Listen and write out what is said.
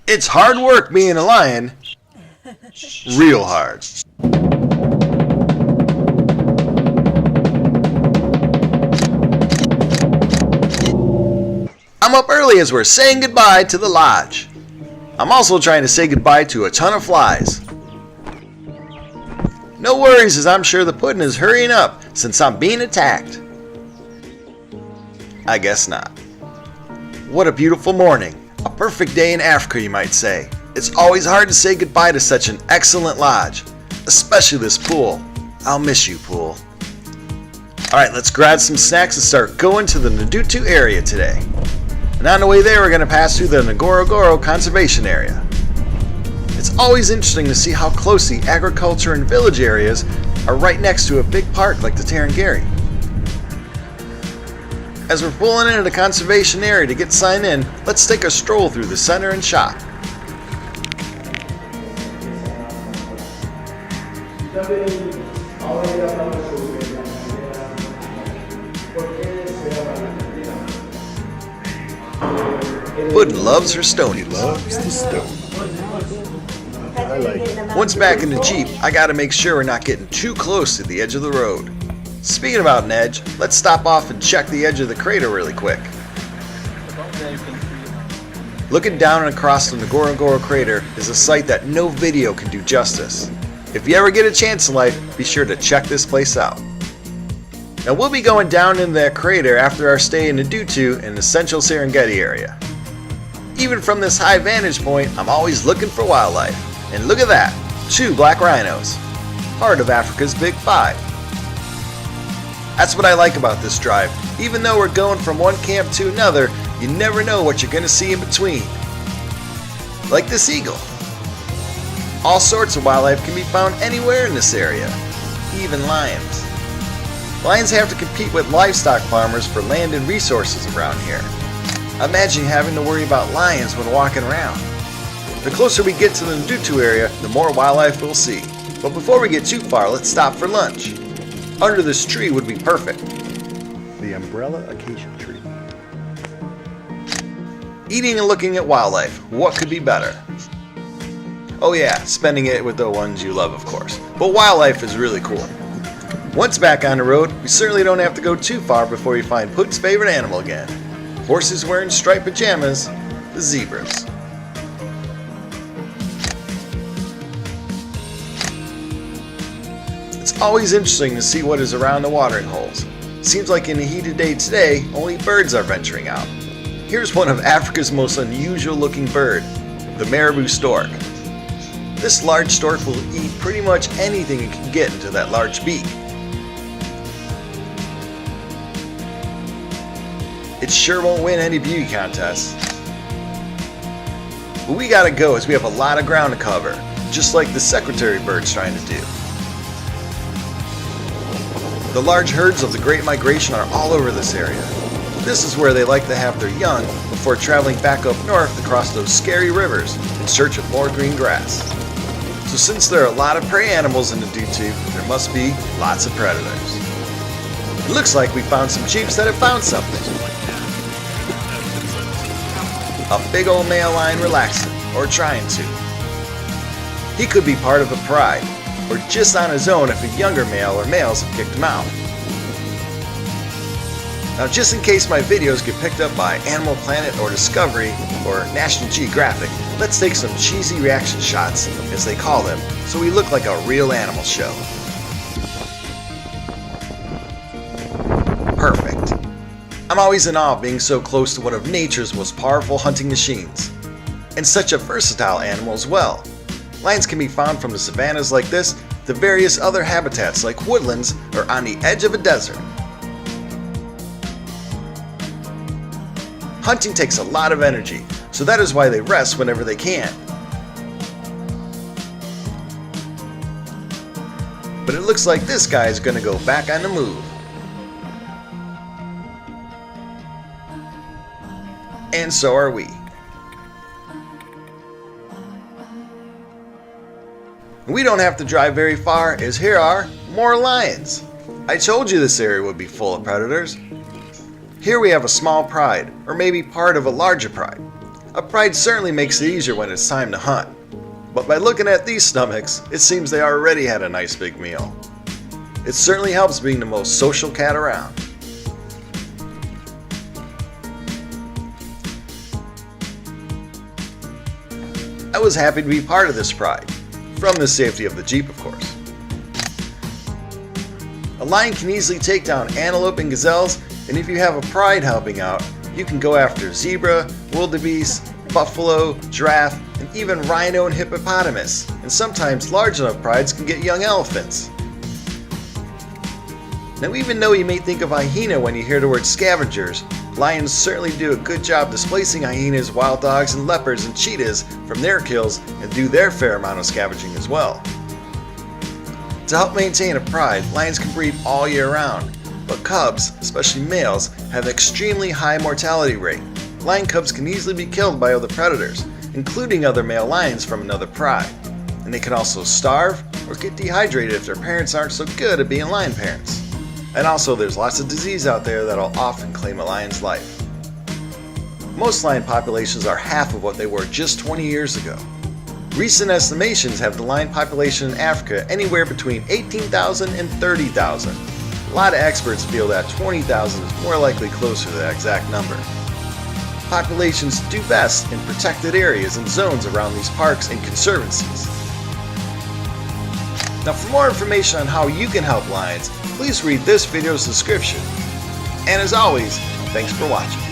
It's hard work being a lion. Real hard. I'm up early as we're saying goodbye to the lodge. I'm also trying to say goodbye to a ton of flies. No worries, as I'm sure the pudding is hurrying up since I'm being attacked. I guess not. What a beautiful morning. A perfect day in Africa, you might say. It's always hard to say goodbye to such an excellent lodge, especially this pool. I'll miss you, pool. Alright, let's grab some snacks and start going to the Ndutu area today. And on the way there, we're going to pass through the Ngorongoro Conservation Area. It's always interesting to see how close the agriculture and village areas are right next to a big park like the Serengeti. As we're pulling into the conservation area to get signed in, let's take a stroll through the center and shop. Puddin loves her stony. Loves the stone. I like it. Once back in the Jeep, I gotta make sure we're not getting too close to the edge of the road. Speaking about an edge, let's stop off and check the edge of the crater really quick. Looking down and across the Ngorongoro crater is a sight that no video can do justice. If you ever get a chance in life, be sure to check this place out. Now we'll be going down into that crater after our stay in Ndutu in the central Serengeti area. Even from this high vantage point, I'm always looking for wildlife. And look at that, 2 black rhinos, part of Africa's Big Five. That's what I like about this drive. Even though we're going from one camp to another, you never know what you're going to see in between. Like this eagle. All sorts of wildlife can be found anywhere in this area, even lions. Lions have to compete with livestock farmers for land and resources around here. Imagine having to worry about lions when walking around. The closer we get to the Ndutu area, the more wildlife we'll see. But before we get too far, let's stop for lunch. Under this tree would be perfect. The umbrella acacia tree. Eating and looking at wildlife, what could be better? Oh yeah, spending it with the ones you love, of course. But wildlife is really cool. Once back on the road, we certainly don't have to go too far before we find Puddin's favorite animal again. Horses wearing striped pajamas, the zebras. It's always interesting to see what is around the watering holes. Seems like in a heated day today, only birds are venturing out. Here's one of Africa's most unusual looking bird, the marabou stork. This large stork will eat pretty much anything it can get into that large beak. It sure won't win any beauty contests. But we gotta go as we have a lot of ground to cover, just like the secretary bird's trying to do. The large herds of the Great Migration are all over this area. This is where they like to have their young before traveling back up north across those scary rivers in search of more green grass. So since there are a lot of prey animals in the Ndutu, there must be lots of predators. It looks like we found some chiefs that have found something. A big old male lion relaxing, or trying to. He could be part of a pride, or just on his own if a younger male or males have kicked him out. Now just in case my videos get picked up by Animal Planet or Discovery or National Geographic, let's take some cheesy reaction shots, as they call them, so we look like a real animal show. Perfect. I'm always in awe of being so close to one of nature's most powerful hunting machines. And such a versatile animal as well. Lions can be found from the savannas like this to various other habitats like woodlands or on the edge of a desert. Hunting takes a lot of energy, so that is why they rest whenever they can. But it looks like this guy is going to go back on the move. And so are we. We don't have to drive very far, as here are more lions. I told you this area would be full of predators. Here we have a small pride, or maybe part of a larger pride. A pride certainly makes it easier when it's time to hunt. But by looking at these stomachs, it seems they already had a nice big meal. It certainly helps being the most social cat around. I was happy to be part of this pride, from the safety of the Jeep of course. A lion can easily take down antelope and gazelles, and if you have a pride helping out, you can go after zebra, wildebeest, buffalo, giraffe, and even rhino and hippopotamus, and sometimes large enough prides can get young elephants. Now even though you may think of hyena when you hear the word scavengers, lions certainly do a good job displacing hyenas, wild dogs, and leopards and cheetahs from their kills and do their fair amount of scavenging as well. To help maintain a pride, lions can breed all year round, but cubs, especially males, have an extremely high mortality rate. Lion cubs can easily be killed by other predators, including other male lions from another pride, and they can also starve or get dehydrated if their parents aren't so good at being lion parents. And also there's lots of disease out there that'll often claim a lion's life. Most lion populations are half of what they were just 20 years ago. Recent estimations have the lion population in Africa anywhere between 18,000 and 30,000. A lot of experts feel that 20,000 is more likely closer to that exact number. Populations do best in protected areas and zones around these parks and conservancies. Now for more information on how you can help lions, please read this video's description. And as always, thanks for watching.